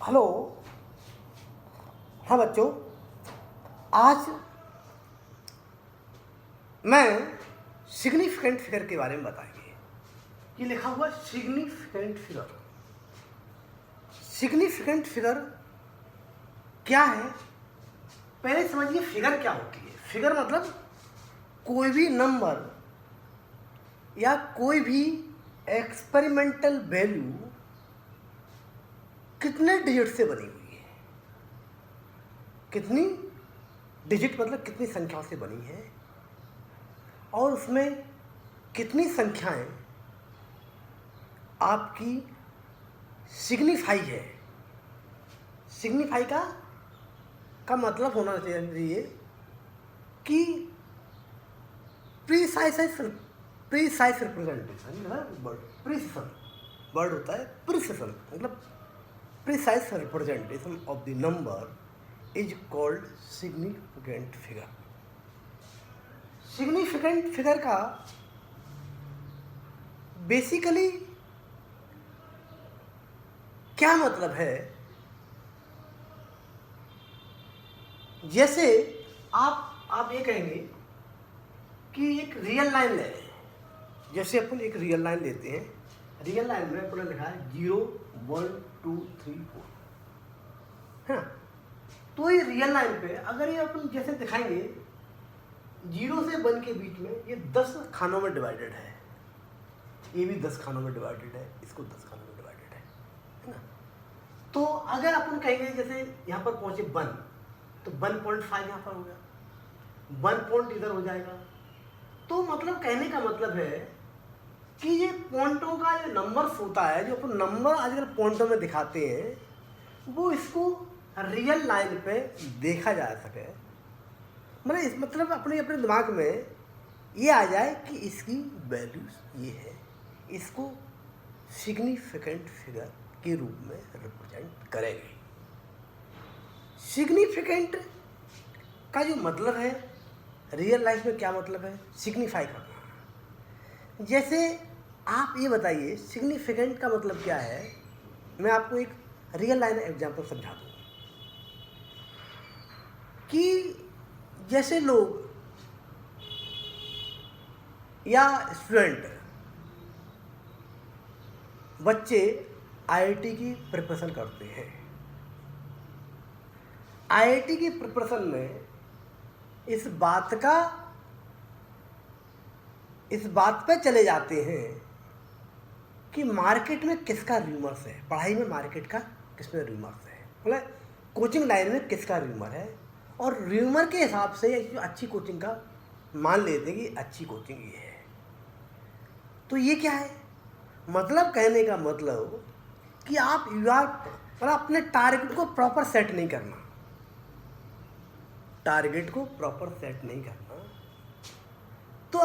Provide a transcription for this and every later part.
Hello. हाँ बच्चों, आज मैं सिग्निफिकेंट फिगर के बारे में बताएंगे। ये लिखा हुआ सिग्निफिकेंट फिगर। सिग्निफिकेंट फिगर क्या है? पहले समझिए फिगर क्या होती है। फिगर मतलब कोई भी नंबर या कोई भी एक्सपेरिमेंटल वैल्यू कितने डिजिट से बनी हुई है। कितनी डिजिट मतलब कितनी संख्याओं से बनी है और उसमें कितनी संख्याएं आपकी सिग्निफाई है। सिग्निफाई का मतलब होना चाहिए कि प्रीसाइज रिप्रेजेंटेशन। प्रीसिशन वर्ड होता है, प्रीसिशन मतलब precise representation of the number is called significant figure. Significant figure का बेसिकली क्या मतलब है? जैसे आप ये कहेंगे कि एक रियल लाइन ले लें। जैसे अपन एक रियल लाइन लेते हैं। रियल लाइन में अपन लिखा है 0 1 2 3 4, है। तो ये रियल लाइन पे अगर ये अपन जैसे दिखाएंगे 0 से 1 के बीच में ये 10 खानों में डिवाइडेड है। ये भी 10 खानों में डिवाइडेड है, इसको 10 खानों में डिवाइडेड है ना। तो अगर अपन कहेंगे जैसे यहाँ पर पहुंचे 1 तो 1.5 यहाँ पर हो गया, 1 पॉइंट इधर हो जाएगा। तो मतलब कहने का मतलब है कि ये पॉइंटों का जो नंबर्स होता है, जो अपन नंबर आजकल पॉइंटों में दिखाते हैं, वो इसको रियल लाइन पे देखा जा सके। मतलब इस मतलब अपने दिमाग में ये आ जाए कि इसकी वैल्यूज ये है, इसको सिग्निफिकेंट फिगर के रूप में रिप्रेजेंट करेंगे। सिग्निफिकेंट का जो मतलब है रियल लाइफ में, क्या मतलब है? सिग्निफाई करना। जैसे आप ये बताइए सिग्निफिकेंट का मतलब क्या है। मैं आपको एक रियल लाइन एग्जांपल समझा दूँ कि जैसे लोग या स्टूडेंट बच्चे आईआईटी की प्रिपरेशन करते हैं। आईआईटी की प्रिपरेशन में इस बात पे चले जाते हैं कि मार्केट में किसका रूमर्स है। पढ़ाई में मार्केट का किसमें रूमर्स है, मतलब कोचिंग लाइन में किसका रूमर है। और रूमर के हिसाब से जो अच्छी कोचिंग का मान लेते हैं कि अच्छी कोचिंग ये है। तो ये क्या है? मतलब कहने का मतलब कि आप मतलब अपने टारगेट को प्रॉपर सेट नहीं करना। टारगेट को प्रॉपर सेट नहीं करना तो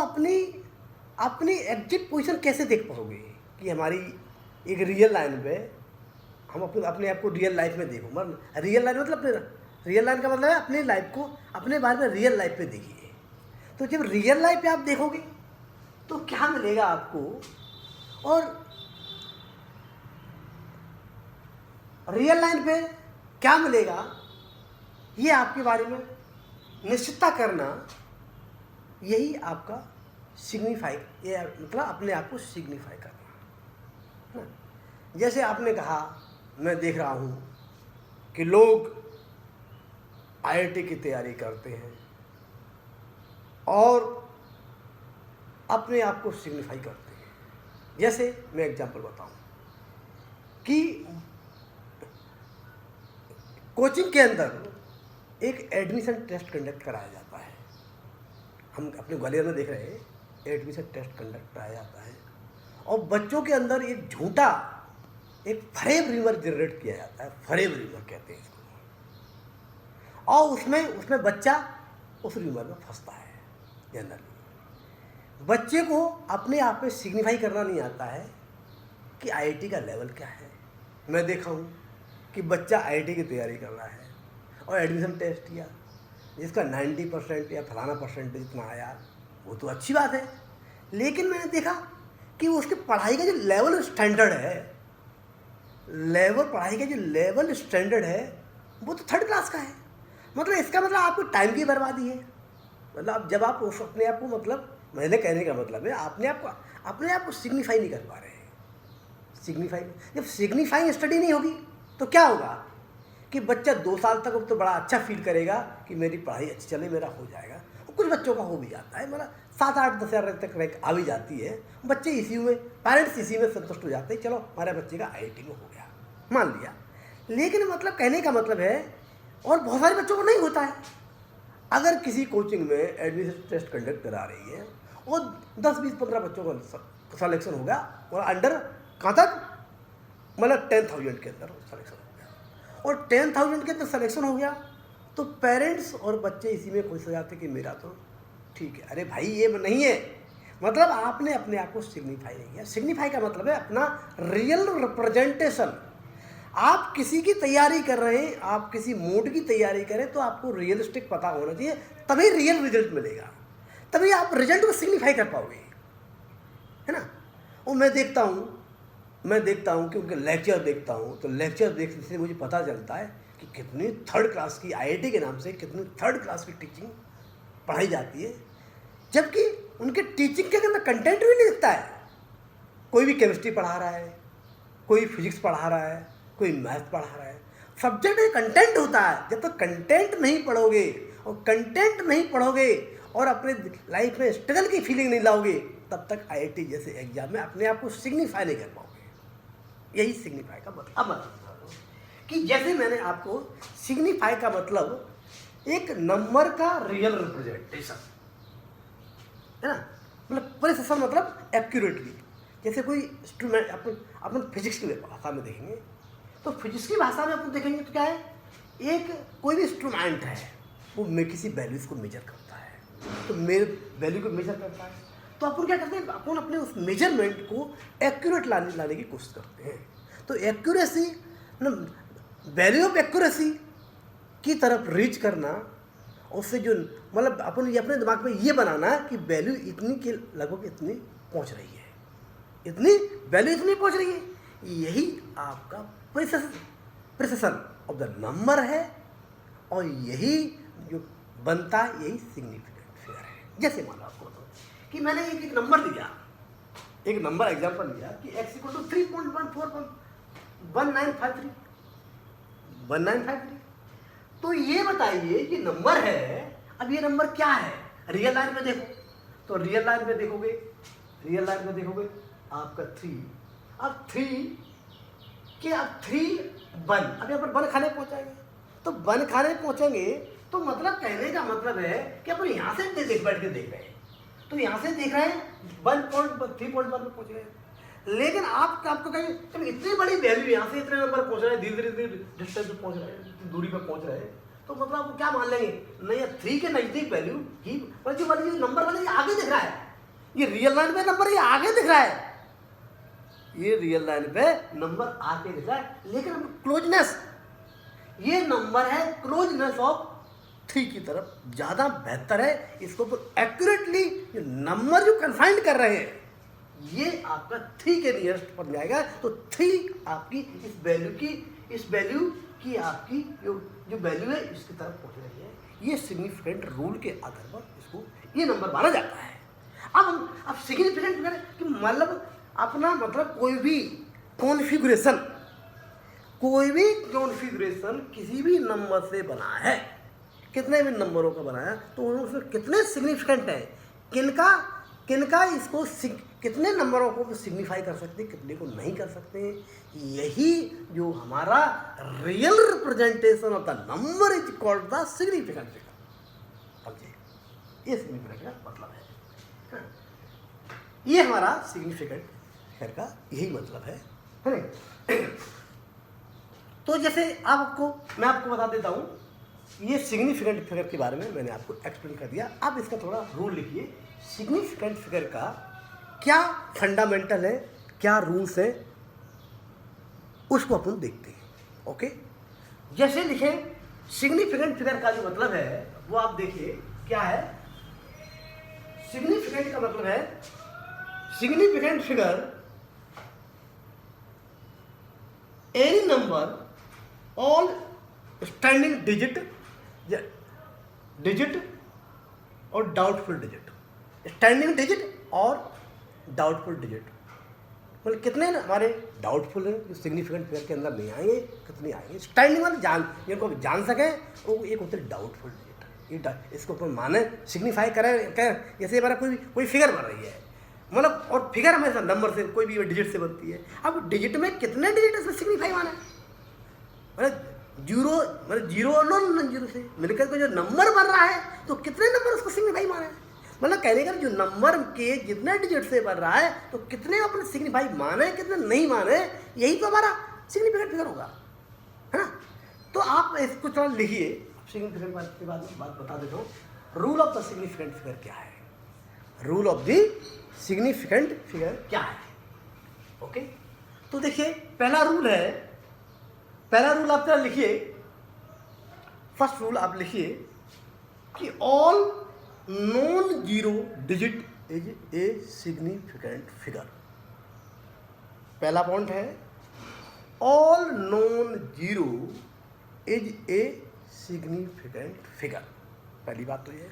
अपनी एग्जिट पोजीशन कैसे देख पाओगे कि हमारी एक रियल लाइन पे हम अपने आप को रियल लाइफ में देखो। मतलब रियल लाइन मतलब रियल लाइन का मतलब है अपनी लाइफ को, अपने बारे में रियल लाइफ पे देखिए। तो जब रियल लाइफ पे आप देखोगे तो क्या मिलेगा आपको, और रियल लाइन पे क्या मिलेगा ये आपके बारे में निश्चितता करना, यही आपका सिग्निफाई, ये मतलब अपने आप को सिग्निफाई करना ना। जैसे आपने कहा, मैं देख रहा हूँ कि लोग आईआईटी की तैयारी करते हैं और अपने आप को सिग्निफाई करते हैं। जैसे मैं एग्जांपल बताऊं कि कोचिंग के अंदर एक एडमिशन टेस्ट कंडक्ट कराया जाता है। हम अपने ग्वालियर में देख रहे हैं एडमिशन टेस्ट कंडक्ट कराया जाता है और बच्चों के अंदर एक झूठा, एक फरेब रूमर जनरेट किया जाता है। फरेब रूमर कहते हैं इसको। और उसमें बच्चा उस रूमर में फंसता है। जनरली बच्चे को अपने आप में सिग्निफाई करना नहीं आता है कि आईआईटी का लेवल क्या है। मैं देखा हूँ कि बच्चा आईआईटी की तैयारी कर रहा है और एडमिशन टेस्ट किया, जिसका 90% या फलाना परसेंटेज इतना आया, वो तो अच्छी बात है। लेकिन मैंने देखा कि उसकी पढ़ाई का जो लेवल स्टैंडर्ड है लेवल, पढ़ाई का जो लेवल स्टैंडर्ड है वो तो थर्ड क्लास का है। मतलब इसका मतलब आपको टाइम की बर्बादी है। मतलब जब आप उस अपने आप को, मतलब मैंने कहने का मतलब है अपने आप को सिग्निफाई नहीं कर पा रहे हैं। सिग्निफाई, जब सिग्निफाइंग स्टडी नहीं होगी तो क्या होगा कि बच्चा 2 साल तक तो बड़ा अच्छा फील करेगा कि मेरी पढ़ाई अच्छी चले, मेरा हो जाएगा। और कुछ बच्चों का हो भी जाता है, मतलब 7, 8, 10 हज़ार तक रैंक आ भी जाती है। बच्चे इसी में, पेरेंट्स इसी में संतुष्ट हो जाते हैं, चलो हमारे बच्चे का IIT में हो गया, मान लिया। लेकिन मतलब कहने का मतलब है, और बहुत सारे बच्चों को नहीं होता है। अगर किसी कोचिंग में एडमिशन टेस्ट कंडक्ट करा रही है और 10, 20, 15 बच्चों का सिलेक्शन होगा और अंडर कहाँ तक, मतलब 10,000 के अंदर सिलेक्शन हो गया, और 10,000 के अंदर सिलेक्शन हो गया तो पेरेंट्स और बच्चे इसी में खुश हो जाते कि मेरा तो ठीक है। अरे भाई ये नहीं है, मतलब आपने अपने आप को सिग्निफाई नहीं किया। सिग्निफाई का मतलब है अपना रियल रिप्रेजेंटेशन। आप किसी की तैयारी कर रहे हैं, आप किसी मोड की तैयारी करें तो आपको रियलिस्टिक पता होना चाहिए, तभी रियल रिजल्ट मिलेगा, तभी आप रिजल्ट को सिग्निफाई कर पाओगे, है ना। और मैं देखता हूँ क्योंकि लेक्चर देखता हूँ, तो लेक्चर देखने से मुझे पता चलता है कि कितनी थर्ड क्लास की IIT के नाम से कितनी थर्ड क्लास की टीचिंग पढ़ाई जाती है, जबकि उनके टीचिंग के अंदर कंटेंट भी नहीं दिखता है। कोई भी केमिस्ट्री पढ़ा रहा है, कोई फिजिक्स पढ़ा रहा है, कोई मैथ पढ़ा रहा है, सब्जेक्ट में कंटेंट होता है। जब तक कंटेंट नहीं पढ़ोगे और कंटेंट नहीं पढ़ोगे और अपने लाइफ में स्ट्रगल की फीलिंग नहीं लाओगे, तब तक IIT जैसे एग्जाम में अपने आप को सिग्निफाई नहीं कर पाओगे। यही सिग्निफाई का मतलब। अब मतलब कि जैसे मैंने आपको सिग्निफाई का मतलब एक नंबर का रियल रिप्रेजेंटेशन, है ना, मतलब प्रिसिशन, मतलब एक्यूरेटली। जैसे कोई इंस्ट्रूमेंट, अपन फिजिक्स की भाषा में देखेंगे तो फिजिक्स की भाषा में अपन देखेंगे तो क्या है, एक कोई भी इंस्ट्रूमेंट है वो किसी वैल्यूज को मेजर करता है, तो मेरे वैल्यू को मेजर करता है, तो अपन क्या करते हैं, अपन अपने उस मेजरमेंट को एक्यूरेट लाने की कोशिश करते हैं। तो एक्यूरेसी, वैल्यू ऑफ एक्यूरेसी की तरफ रीच करना, उससे जो मतलब अपन ये अपने दिमाग में ये बनाना कि वैल्यू इतनी के लगभग इतनी पहुंच रही है, इतनी वैल्यू इतनी पहुंच रही है, यही आपका प्रिसिशन ऑफ द नंबर है, और यही जो बनता है यही सिग्निफिकेंट फिगर है। जैसे मान लो आपको कि मैंने एक नंबर लिया, एक नंबर एग्जांपल लिया कि x = 3.141953, तो ये बताइए कि नंबर है, अब ये नंबर क्या है, रियल लाइन में देखो, तो रियल लाइन में देखोगे आपका 3, अब 3 के अब 3 बन, अब यहाँ पर बन खाने पहुंचाएंगे, तो बन खाने पहुंचेंगे तो मतलब कहने का मतलब है कि अपन यहाँ से बैठ के देख रहे हैं, तो यहाँ से देख रहे हैं 3.1 में पहुंच गए। लेकिन आपको कहीं जब इतनी बड़ी वैल्यू यहाँ से इतने नंबर पहुंच रहे हैं, धीरे धीरे डिस्टेंस पे पहुंच रहे हैं, इतनी दूरी पे पहुंच रहे हैं, तो मतलब आप क्या मान लेंगे, नहीं 3 के नजदीक वैल्यू ही, जो वाली नंबर वाले आगे दिख रहा है, ये रियल लाइन पे नंबर ये आगे दिख रहा है, ये रियल लाइन पे नंबर आगे दिख रहा है, लेकिन क्लोजनेस, ये नंबर है क्लोजनेस ऑफ 3 की तरफ ज्यादा बेहतर है। इसको एक्यूरेटली नंबर जो कन्फाइंड कर रहे हैं ये आपका 3 के नियरेस्ट पर जाएगा, तो 3 आपकी इस वैल्यू की आपकी जो वैल्यू है इसकी तरफ पहुंच रही है। ये सिग्निफिकेंट रूल के आधार पर इसको ये नंबर माना जाता है। अब सिग्निफिकेंट फिगर कि मतलब अपना मतलब कोई भी कॉन्फ़िगरेशन किसी भी नंबर से बना है, कितने भी नंबरों का बनाया, तो उसमें कितने सिग्निफिकेंट है, किनका इसको कितने नंबरों को सिग्निफाई कर सकते हैं, कितने को नहीं कर सकते हैं, यही जो हमारा real representation of the number is called the significant figure. समझिए ये सिग्निफिकेंट का मतलब है, ये हमारा सिग्निफिकेंट फिगर का यही मतलब है ना। तो जैसे मैं आपको बता देता हूँ, ये सिग्निफिकेंट फिगर के बारे में मैंने आपको एक्सप्लेन कर दिया। अब इसका थोड़ा रूल लिखिए, सिग्निफिकेंट फिगर का क्या फंडामेंटल है, क्या रूल्स है, उसको अपन देखते हैं। ओके, जैसे लिखे सिग्निफिकेंट फिगर का जो मतलब है वो आप देखिए क्या है। सिग्निफिकेंट का मतलब है, significant figure any number all standing digit और डाउटफुल डिजिट, स्टैंडिंग डिजिट और डाउटफुल डिजिट, मतलब कितने ना हमारे डाउटफुल हैं जो सिग्निफिकेंट फिगर के अंदर नहीं आएंगे, कितने आएंगे स्टैंडिंग वाले जिनको जान सकें वो एक होते हैं डाउटफुल डिजिट। ये इसको अपन माने सिग्निफाई करें जैसे हमारा कोई फिगर बन रही है, मतलब और फिगर हमेशा नंबर से कोई भी डिजिट से बनती है। अब डिजिट में कितने डिजिट इसमें सिग्निफाई माने, मतलब जीरो और नॉन जीरो से मिलकर के जो नंबर बन रहा है तो कितने नंबर उसको सिग्निफाई माने, मतलब कहने का जो नंबर के जितने डिजिट से बन रहा है तो कितने अपने सिग्निफाई माने कितने नहीं माने, यही तो हमारा सिग्निफिकेंट फिगर होगा, है ना। तो आप इसको थोड़ा लिखिए, सिग्निफिकेंट के बाद में बात बता देता हूँ। Rule of the significant figure क्या है, rule of the significant figure क्या है। ओके, तो देखिए पहला रूल आप क्या लिखिए, फर्स्ट रूल आप लिखिए कि all non zero digit is a significant figure. पहला पॉइंट है all non zero is a significant figure, पहली बात तो ये।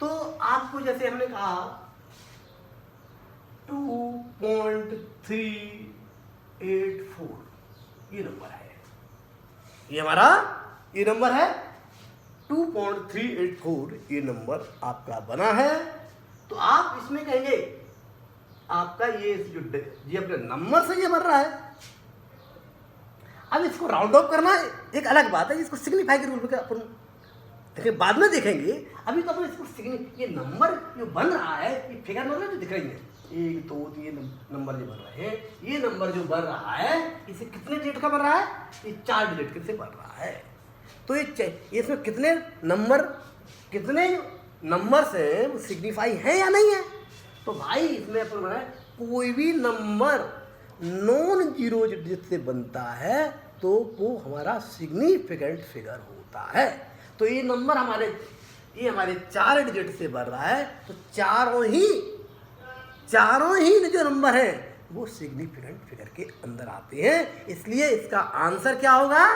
तो आपको जैसे हमने कहा 2.384 ये नंबर है, ये हमारा ये नंबर है 2.384 ये नंबर आपका बना है। तो आप इसमें कहेंगे आपका ये अपने नंबर से ये बन रहा है। अब इसको राउंड ऑफ करना एक अलग बात है, इसको सिग्निफाई के रूल में अपन देखिए बाद में देखेंगे। अभी तो अपन इसको ये नंबर जो बन रहा है, ये फिगर नंबर जो दिख रही है 1 2 3 नंबर जो बन रहे हैं, ये नंबर जो बन रहा है इसे कितने डिजिट का बन रहा है, ये 4 डिजिट से बन रहा है। तो ये इसमें कितने नंबर से वो सिग्निफाई है या नहीं है। तो भाई इसमें अपन बना है कोई भी नंबर नॉन जीरो डिजिट से बनता है तो वो हमारा सिग्निफिकेंट फिगर होता है। तो ये नंबर हमारे 4 डिजिट से बन रहा है, तो चारों ही जो नंबर हैं वो सिग्निफिकेंट फिगर के अंदर आते हैं। इसलिए इसका आंसर क्या होगा,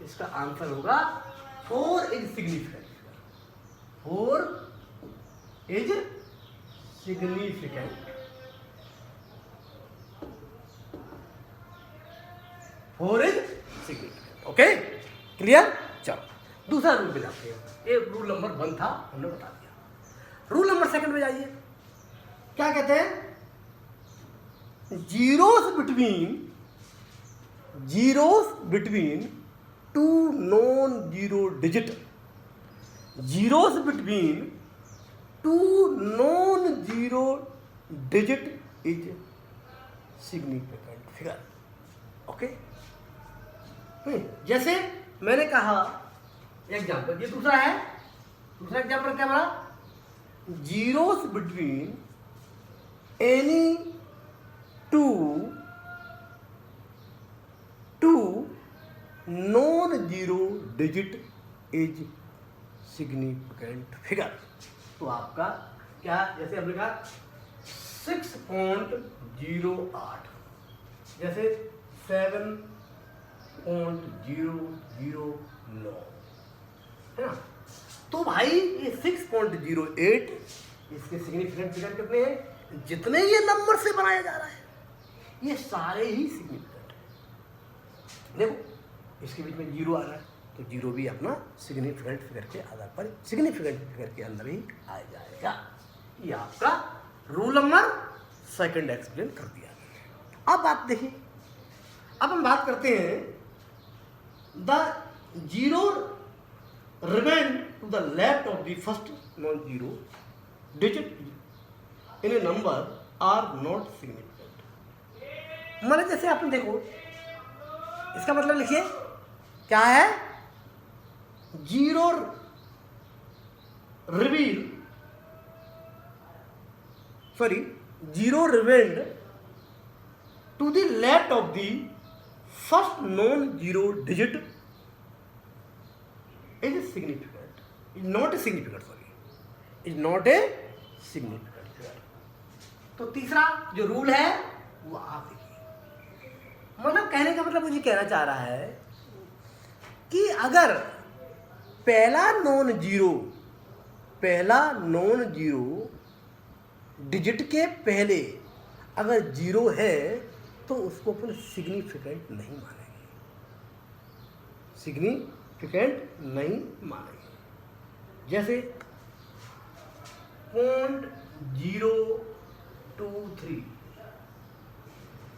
इसका आंसर होगा 4 is significant figure, 4 is significant, 4 is significant. Okay clear. चलो दूसरा रूल पे जाते हैं। ये रूल नंबर 1 था, हमने बता दिया। रूल नंबर 2 में जाइए, क्या कहते हैं, zeros between 2 non zero digit, zeros between 2 non zero digit is significant figure. Okay, जैसे मैंने कहा एग्जाम्पल, ये दूसरा एग्जाम्पल क्या बना, zeros between any two non zero digit is significant figure. तो आपका क्या, जैसे हमने कहा 6.08, जैसे 7.009 है ना। तो भाई ये 6.08 इसके सिग्निफिकेंट फिगर कितने हैं, जितने ये नंबर से बनाया जा रहा है ये सारे ही सिग्निफिकेंट है। देखो इसके बीच में 0 आ रहा है तो 0 भी अपना सिग्निफिकेंट फिगर के आधार पर सिग्निफिकेंट फिगर के अंदर ही आ जाएगा। ये आपका रूल नंबर 2 एक्सप्लेन कर दिया। अब बात देखिए, अब हम बात करते हैं the zero remain to the left of the first non zero digit in a number are not significant. मतलब जैसे आपने देखो, इसका मतलब लिखिए क्या है, zero remained to the left of the first non zero digit is significant, is not a significant, is not a significant figure. तो तीसरा जो रूल है वो आप देखिए, मतलब कहने का मतलब मुझे कहना चाह रहा है कि अगर पहला नॉन जीरो डिजिट के पहले अगर जीरो है तो उसको अपन सिग्निफिकेंट नहीं मानेंगे, जैसे 0.023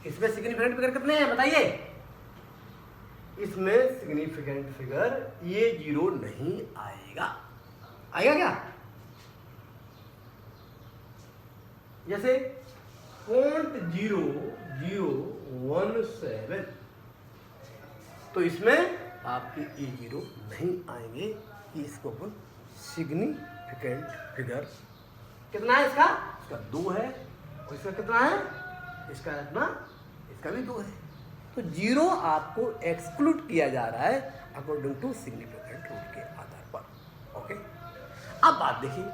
इसमें सिग्निफिकेंट फिगर कितने हैं बताइए? इसमें सिग्निफिकेंट फिगर ये जीरो नहीं आएगा क्या? जैसे 0.0017 तो इसमें आपके ये जीरो नहीं आएंगे कि इसको अपन सिग्निफिकेंट फिगर कितना है इसका 2 है और इसका कितना है इसका भी 2 है। तो जीरो आपको एक्सक्लूड किया जा रहा है अकॉर्डिंग टू सिग्निफिकेंट रूल के आधार पर। ओके, अब बात देखिए,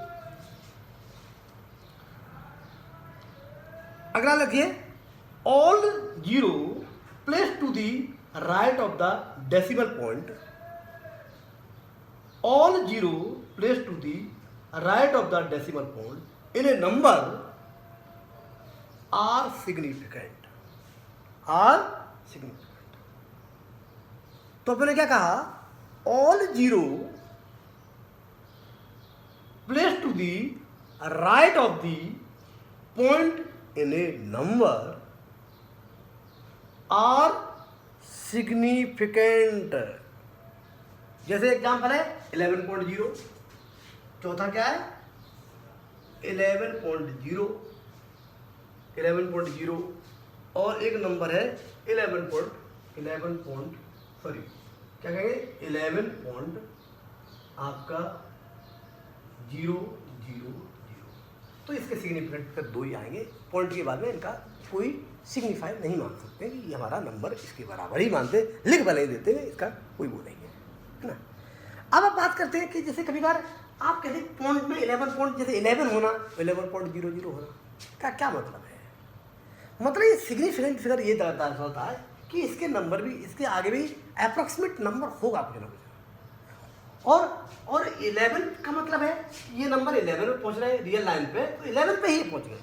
अगला लिखिए all zero place to the right of the decimal point, all zero place to the right of the decimal point in a number are significant. तो अपने क्या कहा, all zero place to the right of the point in a number are significant. जैसे example है 11.0, चौथा क्या है 11.0 और एक नंबर है 11 आपका 000। तो इसके सिग्निफिकेंट फिर 2 ही आएंगे, पॉइंट के बाद में इनका कोई सिग्निफाई नहीं मान सकते कि ये हमारा नंबर इसके बराबर ही मानते, लिख भले ही देते हैं, इसका कोई वो नहीं है ना। अब आप बात करते हैं कि जैसे कभी बार आप कहते हैं पॉइंट में 11 पॉइंट, जैसे 11 होना 11.00 होना का क्या मतलब है? मतलब ये सिग्निफिकेंट फिगर ये दर्शाता है कि इसके नंबर भी, इसके आगे भी अप्रॉक्सीमेट नंबर होगा कुछ ना कुछ। और 11 का मतलब है ये नंबर 11 पे पहुंच रहे हैं रियल लाइन पे, तो 11 पे ही पहुंच गए।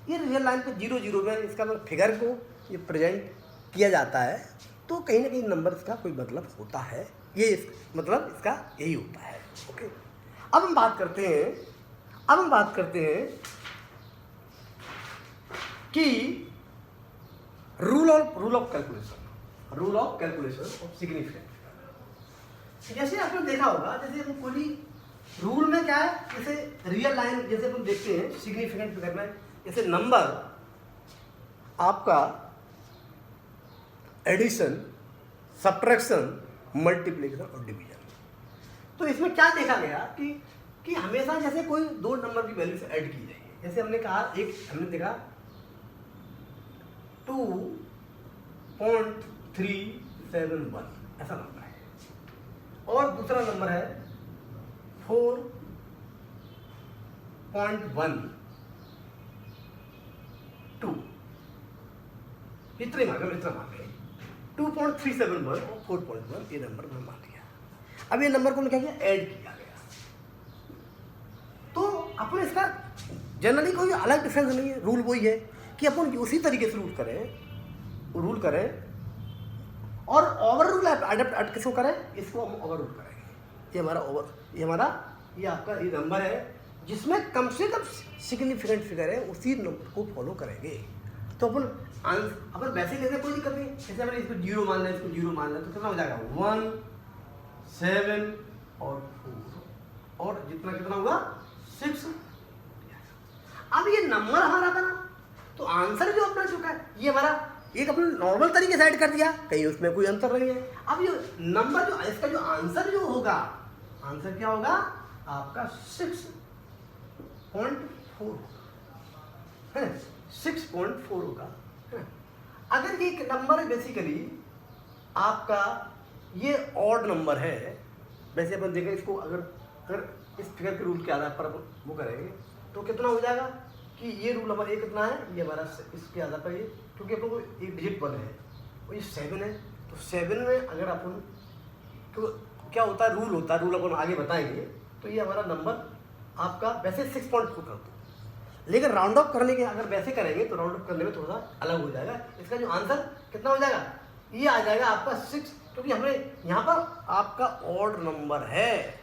ये रियल लाइन पे 00 में इसका मतलब फिगर को ये प्रेजेंट किया जाता है, तो कहीं ना कहीं नंबर इसका कोई मतलब होता है, ये मतलब इसका यही होता है। ओके, अब हम बात करते हैं कि rule of calculation of significant. जैसे आपने देखा होगा, जैसे हम कोई रूल में क्या है, जैसे रियल लाइन जैसे हम देखते हैं सिग्निफिकेंट फिगर में, जैसे नंबर आपका एडिशन, सब्ट्रैक्शन, मल्टीप्लिकेशन और डिवीजन। तो इसमें क्या देखा गया कि हमेशा जैसे कोई 2 नंबर की वैल्यू से ऐड की जाएगी। जैसे हमने कहा, हमने देखा 2.371 ऐसा नंबर है, और दूसरा नंबर है 4.12, इतना मान गए 2.371 और 4.1 ये नंबर में मान लिया। अब ये नंबर को क्या किया, ऐड किया गया। तो अपन इसका जनरली कोई अलग डिफरेंस नहीं है, रूल वही है कि अपन उसी तरीके से रूल करें और ओवर रूल अडप्ट किसको करें, इसको हम ओवर रूल करेंगे। ये आपका ये नंबर है जिसमें कम से कम सिग्निफिकेंट फिगर है, उसी नंबर को फॉलो करेंगे। तो अपन वैसे ही लेते कोई दिक्कत नहीं। जैसे हमने इसको 0 मान लिया, इसको 0 मान लिया, तो कितना हो जाएगा 1, 7 और 4 और कितना हुआ 6। अब ये नंबर हमारा बना, तो आंसर जो अपना चुका है ये हमारा एक अपने नॉर्मल तरीके से ऐड कर दिया, कहीं उसमें कोई अंतर नहीं है। अब ये नंबर जो इसका जो आंसर जो होगा, आंसर क्या होगा आपका 6.4 है, 6.4 होगा। अगर ये नंबर बेसिकली आपका ये ऑड नंबर है, वैसे अपन देखें इसको, अगर इस फिगर के रूल के आधार पर वो करेंगे तो कितना हो जाएगा कि ये रूल हमारा ये कितना है, ये हमारा इसके आधार पर ये, क्योंकि अपन को एक डिजिट 1 है और ये 7 है, तो 7 में अगर अपन तो क्या होता है, रूल होता है, रूल अपन आगे बताएंगे। तो ये हमारा नंबर आपका वैसे 6.4 कर दो, लेकिन राउंड ऑफ करने के अगर वैसे करेंगे तो राउंड ऑफ करने में थोड़ा सा अलग हो जाएगा। इसका जो आंसर कितना हो जाएगा, ये आ जाएगा आपका 6, क्योंकि हमें यहाँ पर आपका ऑड नंबर है,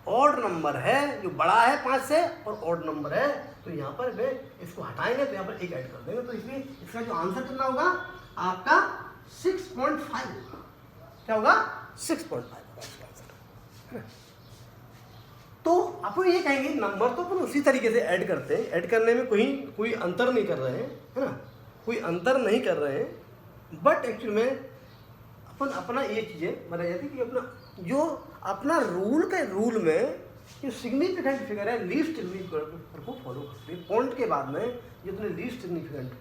ऑड नंबर है जो बड़ा है 5 से और ऑड नंबर है, तो यहाँ पर वे इसको हटाएंगे तो यहाँ पर एक ऐड कर देंगे, तो इसलिए इसका जो आंसर कितना होगा आपका 6.5 होगा। क्या होगा, 6.5 होगा इसका आंसर। तो अपन ये कहेंगे नंबर तो अपन उसी तरीके से ऐड करते हैं, ऐड करने में कोई अंतर नहीं कर रहे हैं, है ना, कोई अंतर नहीं कर रहे हैं, बट एक्चुअली में अपन अपना ये चीज़ें बताई जाती कि अपना जो अपना रूल में जो सिग्निफिकेंट फिगर है लीस्ट सिग्निफिकेंट को फॉलो करते हैं। पॉइंट के बाद में जितने लीस्ट सिग्निफिकेंट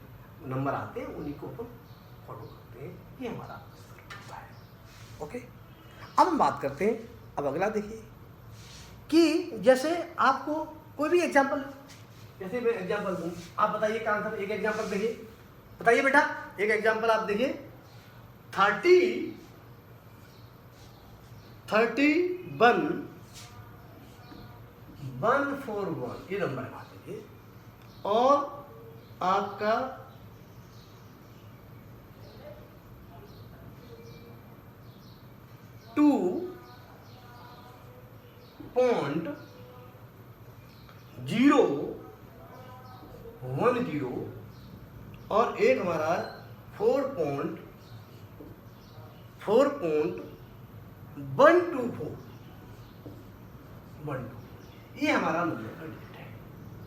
नंबर आते हैं उन्हीं को अपन फॉलो करते हैं, ये हमारा होता है। ओके, अब हम बात करते हैं, अब अगला देखिए कि जैसे आपको कोई भी एग्जाम्पल, जैसे मैं एग्जाम्पल दूँ, आप बताइए क्या आंसर, एक एग्जाम्पल देखिए, बताइए बेटा एक एग्जाम्पल आप देखिए, 31 141 ये नंबर मान लीजिए, और आपका 2.010 और एक हमारा 4.124 ये हमारा नंबर है,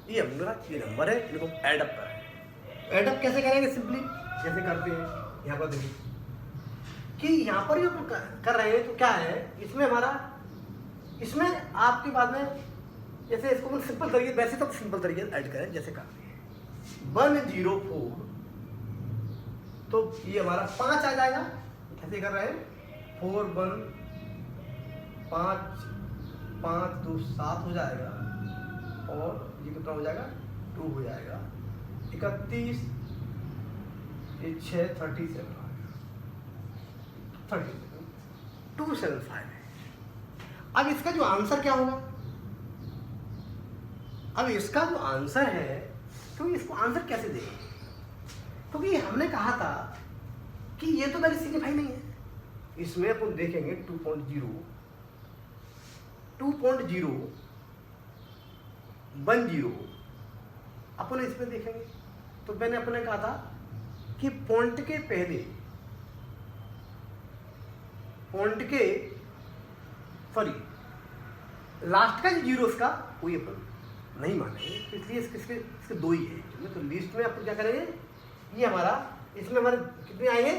ये हमारा ये नंबर है, इनको ऐड अप करें। ऐड अप कैसे करेंगे, सिंपली जैसे करते हैं यहाँ पर देखिए कि यहाँ पर जो कर रहे हैं तो क्या है, इसमें आपके बाद में जैसे इसको सिंपल तरीके, वैसे तो सिंपल तरीके से ऐड करें जैसे करते हैं 104, तो ये हमारा 5 आ जाएगा, कैसे कर रहे हैं 4 1 5 5 2 7 हो जाएगा, और ये कितना हो जाएगा 2 हो जाएगा, 31 ये 6 37 275 है। अब इसका जो आंसर क्या होगा, अब इसका जो आंसर है, तो इसको आंसर कैसे देंगे, क्योंकि हमने कहा था कि ये तो वैल्यू सिग्निफाई नहीं है, इसमें अपन देखेंगे 2.0 10 अपन इसमें देखेंगे, तो मैंने अपने कहा था कि पॉइंट के पहले लास्ट का जो जीरो का कोई अपन नहीं मानेंगे, तो इसलिए इसके 2 ही है। तो लिस्ट में अपन क्या करेंगे, ये हमारा इसमें हमारे कितने आएंगे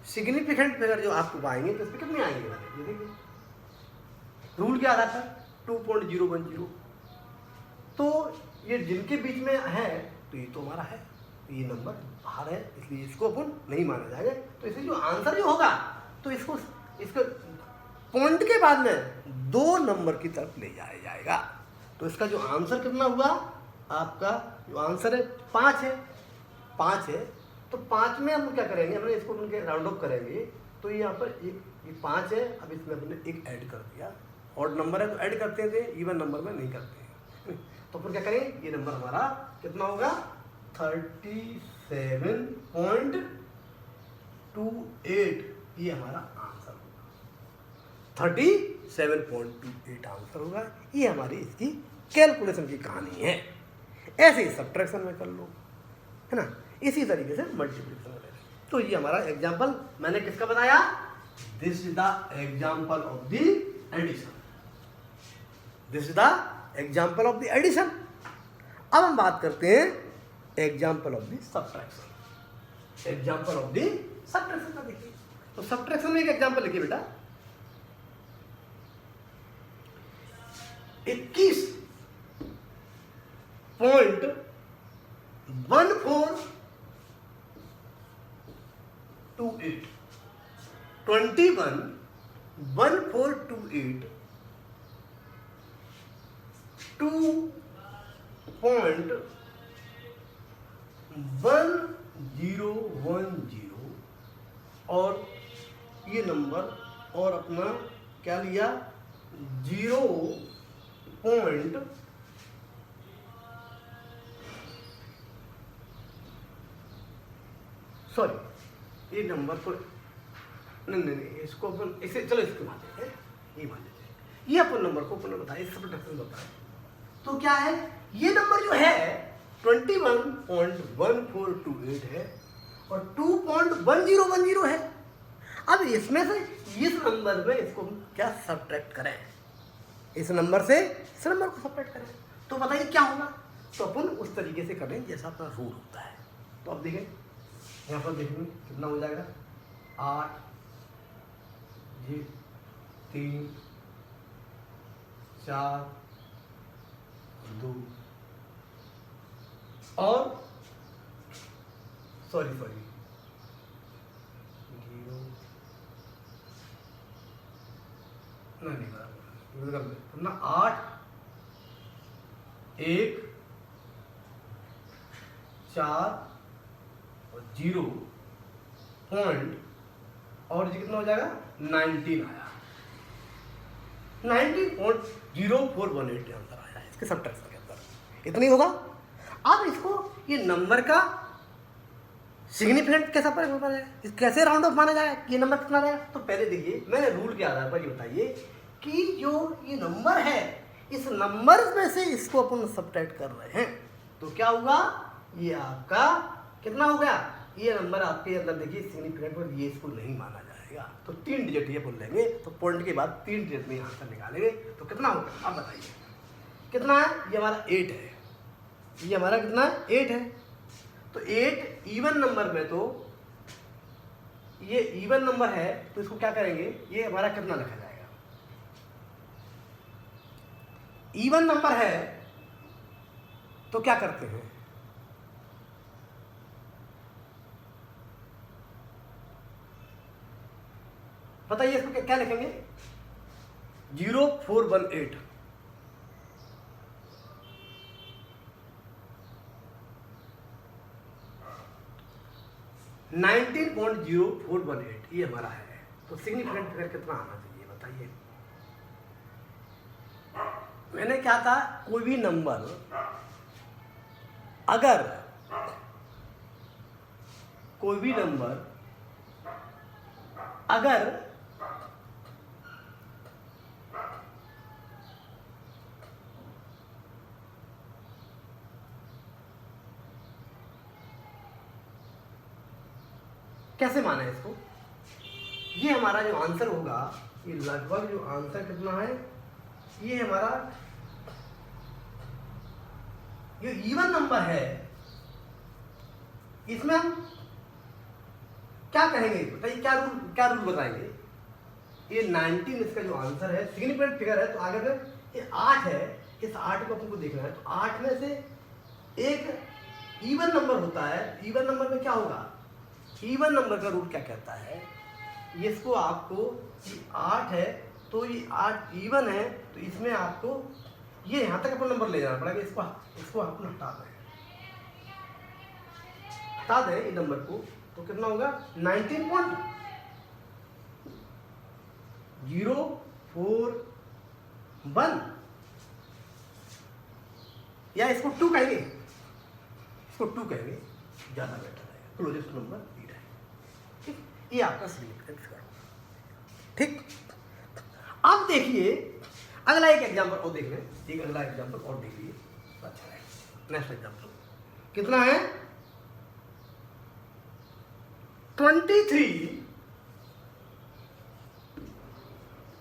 सिग्निफिकेंट फिगर जो आपको आएंगे, तो इसमें कितने आएंगे, ये देखिए रूल के आधार पर 2.010, तो ये जिनके बीच में है तो ये तो हमारा है, तो ये नंबर बाहर है, इसलिए इसको अपन नहीं माना जाएगा। तो इसलिए जो आंसर जो होगा, तो इसको पॉइंट के बाद में 2 नंबर की तरफ ले जाया जाएगा। तो इसका जो आंसर कितना हुआ, आपका जो आंसर है 5 है, तो 5 में हम क्या करेंगे, हमने इसको उनके राउंड ऑफ करेंगे, तो यहाँ पर ये 5 है, अब इसमें हमने एक ऐड कर दिया, ऑड नंबर है तो ऐड करते थे, इवन नंबर में नहीं करते हैं, तो फिर क्या करें, ये नंबर हमारा कितना होगा 37.28, ये हमारा आंसर होगा, 37.28 आंसर होगा। ये हमारी इसकी कैलकुलेशन की कहानी है। ऐसे ही सब्ट्रैक्शन में कर लो, है ना, इसी तरीके से मल्टीप्लिकेशन में। तो ये हमारा एग्जाम्पल मैंने किसका बताया, this is the example of the addition, this is the example of the addition. अब हम बात करते हैं example of the subtraction, example of the subtraction का देखिए। तो सब्ट्रैक्शन में एक एग्जाम्पल लिखिए बेटा, 21.1428 21.1428 2.1010 और ये नंबर और अपना क्या लिया 0. सॉरी ये नंबर को नहीं इसको अपन इसे चलो इसको मान लेते हैं, ये मान लेते हैं, ये अपन नंबर को अपन बताया इस सबट्रैक्शन बताया। तो क्या है ये नंबर जो है 21.1428 है और 2.1010 है। अब इसमें से इस नंबर में इसको हम क्या सब्ट्रैक्ट करें, इस नंबर से इस नंबर को सब्ट्रैक्ट करें, तो बताइए क्या होगा। तो अपन उस तरीके से करें जैसा अपना रूल होता है। तो अब देखें यहाँ पर देखेंगे कितना हो जाएगा 8 ये 3 4 2 और सॉरी 0 नहीं बराबर 8 1 4 और 0 पॉइंट और ये कितना हो जाएगा 19 आया 19.0418 आंसर आया इसके सब्ट्रैक्शन के अंदर इतना ही होगा। अब इसको ये नंबर का सिग्निफिकेंट कैसे राउंड ऑफ माना जाएगा, ये नंबर कितना रहेगा। तो पहले देखिए मैंने रूल के आधार पर ये बताइए कि जो ये नंबर है इस नंबर में से इसको अपन सब्ट्रैक्ट कर रहे हैं तो क्या होगा ये आपका कितना हो गया, ये नंबर आपके अंदर देखिए सिग्निफिकेंट पर ये इसको नहीं माना जाएगा। तो 3 डिजिट ये बोल लेंगे तो पॉइंट के बाद 3 डिजिट में आंसर निकालेंगे तो कितना होगा। अब बताइए कितना है, ये हमारा 8 है, ये हमारा कितना है 8 है। तो 8 इवन नंबर में, तो ये इवन नंबर है तो इसको क्या करेंगे, ये हमारा कितना लिखा जाएगा, इवन नंबर है तो क्या करते हैं, बताइए इसको क्या लिखेंगे 0418 19.0418 ये हमारा है। तो सिग्निफिकेंट फिगर कितना आना चाहिए बताइए। मैंने क्या था कोई भी नंबर अगर कैसे माना है इसको, ये हमारा जो आंसर होगा ये लगभग जो आंसर कितना है, ये हमारा ये इवन नंबर है इसमें हम क्या कहेंगे बताइए, क्या रूल बताएंगे। ये 19 इसका जो आंसर है सिग्निफिकेंट फिगर है तो आगे में ये 8 है, इस 8 को अपन को देखना है। तो 8 में से एक इवन नंबर होता है, इवन नंबर में क्या होगा, इवन नंबर का रूल क्या कहता है, इसको आपको 8 है तो ये 8 इवन है तो इसमें आपको ये यहाँ तक अपन नंबर ले जाना पड़ेगा, इसको अपन हटा दें ये नंबर को तो कितना होगा 19.041 या इसको 2 कहेंगे, ज्यादा बेटर है, क्लोजेस्ट नंबर लीड है। ठीक, ये आपका सिग्निफिकेंट फिगर। ठीक, अब देखिए अगला एक एग्जांपल और देख लें, एक अगला एग्जांपल और देख लीजिए, अच्छा है। नेक्स्ट एग्जांपल कितना है 23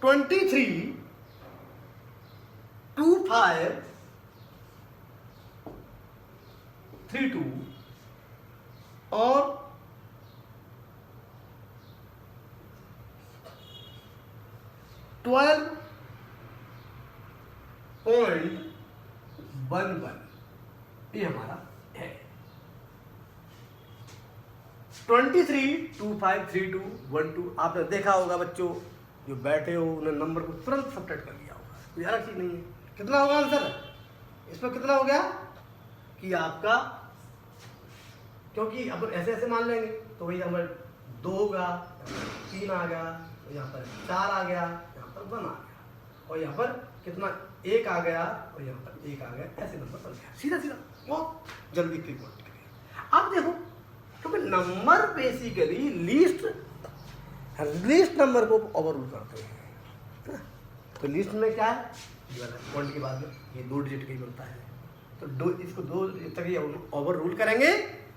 25 32 और 12.11 ये हमारा है। 23 25 32 12 आपने देखा होगा बच्चों जो बैठे हो उन्होंने नंबर को तुरंत सब्ट्रैक्ट कर लिया होगा, कोई अलग चीज नहीं है। कितना होगा आंसर इसमें, कितना हो गया कि आपका, क्योंकि अपन ऐसे मान लेंगे तो वही हमारे 2 होगा 3 आ गया, और यहाँ पर 4 आ गया, यहाँ पर 1 आ गया, और यहाँ पर कितना 1 आ गया, और यहाँ पर 1 आ गया, ऐसे नंबर बन गया सीधा सीधा, बहुत जल्दी क्लिक होने के लिए। अब देखो क्योंकि नंबर बेसिकली लीस्ट नंबर को ओवररूल करते हैं, तो लिस्ट में क्या है, पॉइंट के बाद में ये 2 डिजिट का ही बनता है, तो इसको 2 तक ही ओवर रूल करेंगे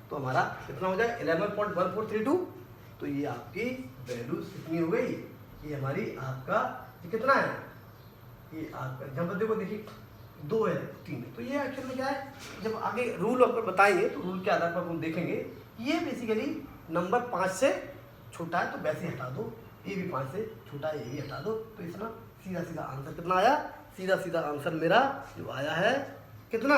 तो हमारा कितना हो जाए 11.1432। तो ये आपकी वैल्यू कितनी हो गई, ये हमारी आपका ये कितना है, ये आपका जब देखो देखिए 2 है 3 है, तो ये एक्चुअल में क्या है, जब आगे रूल आपको बताएंगे तो रूल के आधार पर हम देखेंगे। ये बेसिकली नंबर 5 से छोटा है तो वैसे हटा दो, ये भी 5 से छोटा है ये भी हटा दो, तो इसमें सीधा सीधा आंसर कितना आया, सीधा सीधा आंसर मेरा जो आया है कितना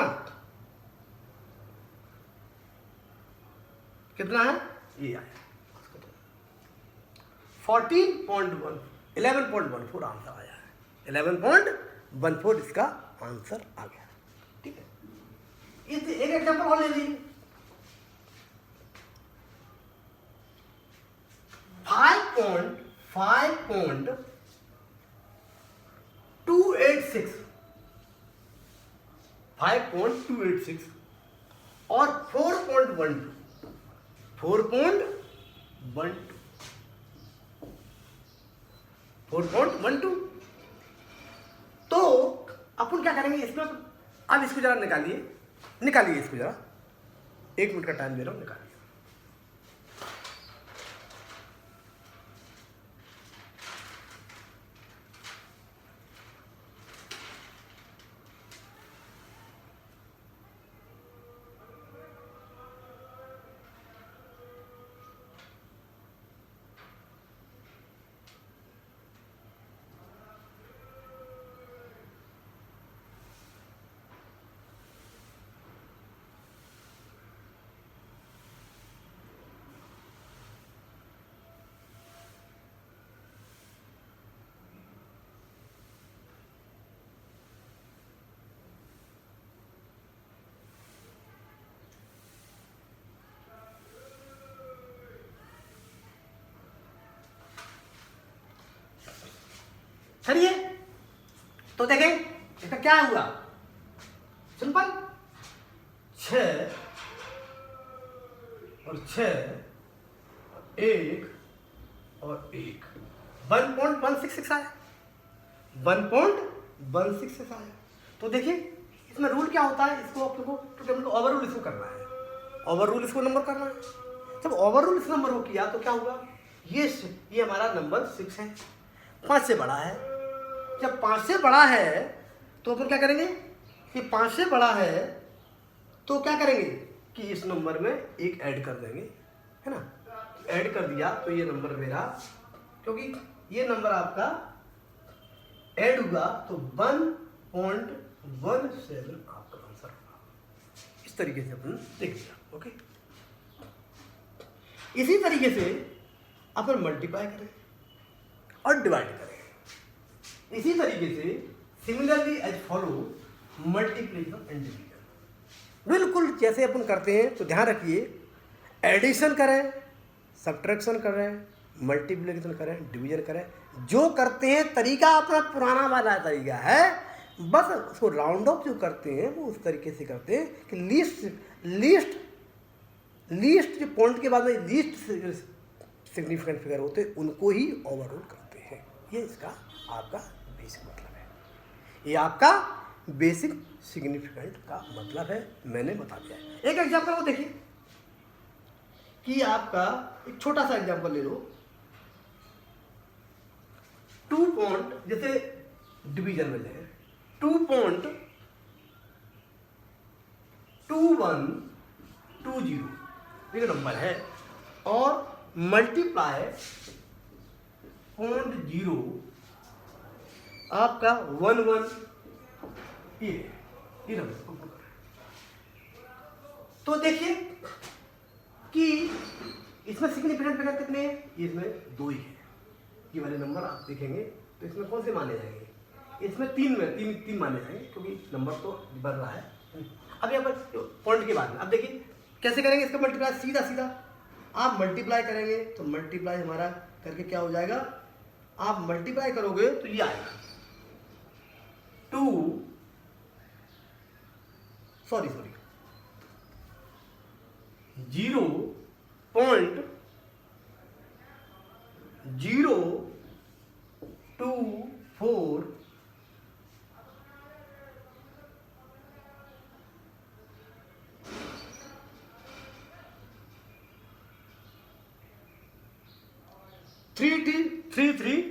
है, ये आया 14.1 11.14 आंसर आया है, 11.14 इसका आंसर आ गया। ठीक है, इस एक एग्जांपल और ले लीजिए, 5.286 और 4.12 तो अपन क्या करेंगे इसमें, अब इसको जरा निकालिए इसको जरा, 1 मिनट का टाइम दे रहा हूं, निकालिए। चलिए तो देखें इसका क्या हुआ, सिंपल 6 और 1 और 1 1.166 आया, 1.166 आया। तो देखिए इसमें रूल क्या होता है, इसको आप लोगों को ओवर रूल इसको करना है, ओवर रूल इसको नंबर करना है। जब ओवर रूल इस नंबर को किया तो क्या हुआ, ये हमारा नंबर 6 है, 5 से बड़ा है। जब 5 से बड़ा है तो अपन क्या करेंगे कि 5 से बड़ा है तो क्या करेंगे कि इस नंबर में 1 ऐड कर देंगे, है ना, ऐड कर दिया तो ये नंबर मेरा, क्योंकि ये नंबर आपका ऐड हुआ तो 1.17 आपका आंसर होगा। इस तरीके से अपन देख लिया। ओके, इसी तरीके से अपन मल्टीप्लाई करें और डिवाइड करें, इसी तरीके से similarly as follow multiplication and division. बिल्कुल जैसे अपन करते हैं तो ध्यान रखिए, एडिशन करें, सब्ट्रैक्शन करें, मल्टीप्लिकेशन करें, डिवीजन करें, जो करते हैं तरीका अपना पुराना वाला तरीका है, बस उसको राउंड ऑफ जो करते हैं वो उस तरीके से करते हैं कि लीस्ट जो पॉइंट के बाद में लीस्ट सिग्निफिकेंट फिगर होते हैं उनको ही ओवरऑल करते हैं। ये इसका आपका बेसिक मतलब है, ये आपका बेसिक सिग्निफिकेंट का मतलब है, मैंने बता दिया है। एक एग्जांपल वो देखिए कि आपका एक छोटा सा एग्जांपल ले लो, 2 पॉइंट, जैसे डिवीजन में ले 2.2120 ये नंबर है, और मल्टीप्लाई 0.0 आपका 11 ये नंबर। तो देखिए कि इसमें सिग्निफिकेंट फिगर कितने हैं, इसमें 2 ही है। ये वाले नंबर आप देखेंगे तो इसमें कौन से माने जाएंगे, इसमें 3 माने जाएंगे, क्योंकि नंबर तो बढ़ रहा है। अब यहाँ पर पॉइंट के बाद में अब देखिए कैसे करेंगे इसका मल्टीप्लाई, सीधा आप मल्टीप्लाई करेंगे तो मल्टीप्लाई हमारा करके क्या हो जाएगा, आप मल्टीप्लाई करोगे तो ये आएगा 0.024 33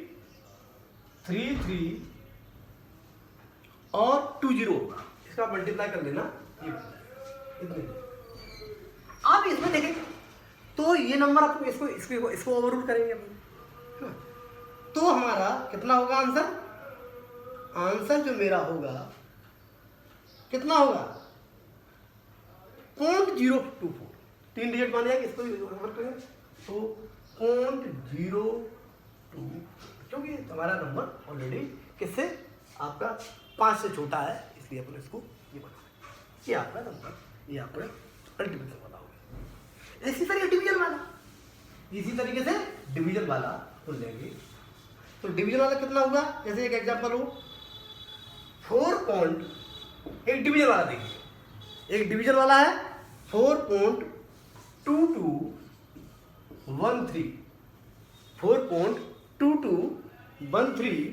और 20 होगा, इसका मल्टीप्लाई कर लेना ये इतने। आप इसमें देखें तो ये नंबर आपको इसको ओवररूल करेंगे अपन, तो हमारा कितना होगा आंसर, आंसर जो मेरा होगा कितना होगा 0.024, 3 डिजिट मान लिया कि इसको तो 0.02, क्योंकि हमारा नंबर ऑलरेडी किससे आपका 5 से छोटा है, इसलिए अपन इसको ये बना, ये आपका नंबर, ये आपका अल्टीमेट वाला होगा। इसी तरीके डिवीजन वाला, इसी तरीके से डिवीजन वाला खोल लेंगे, तो डिवीजन वाला कितना होगा, जैसे एक एग्जांपल हो एक डिवीजन वाला देखिए, एक डिवीजन वाला है 4.2213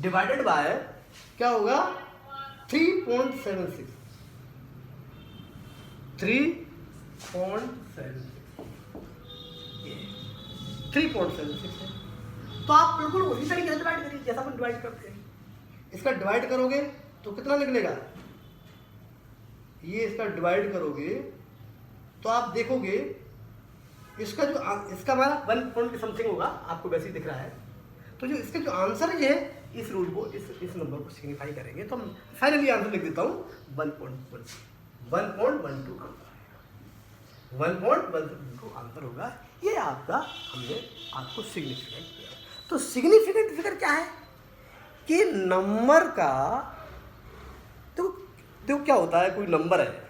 डिवाइडेड बाय क्या होगा 3.76 है। तो आप बिल्कुल उसी तरीके से डिवाइड करिए जैसा अपन डिवाइड करते हैं। इसका डिवाइड करोगे तो कितना निकलेगा, ये इसका डिवाइड करोगे तो आप देखोगे इसका हमारा 1 पॉइंट समथिंग होगा, आपको वैसे ही दिख रहा है। तो जो इसका जो आंसर है इस रूल को इस नंबर को सिग्निफाई करेंगे, तो हम फाइनली आंसर लिख देता हूँ 1.12 आंसर होगा। ये हमने आपको सिग्निफिकेंट किया। तो सिग्निफिकेंट फिगर क्या है कि नंबर का, तो क्या होता है, कोई नंबर है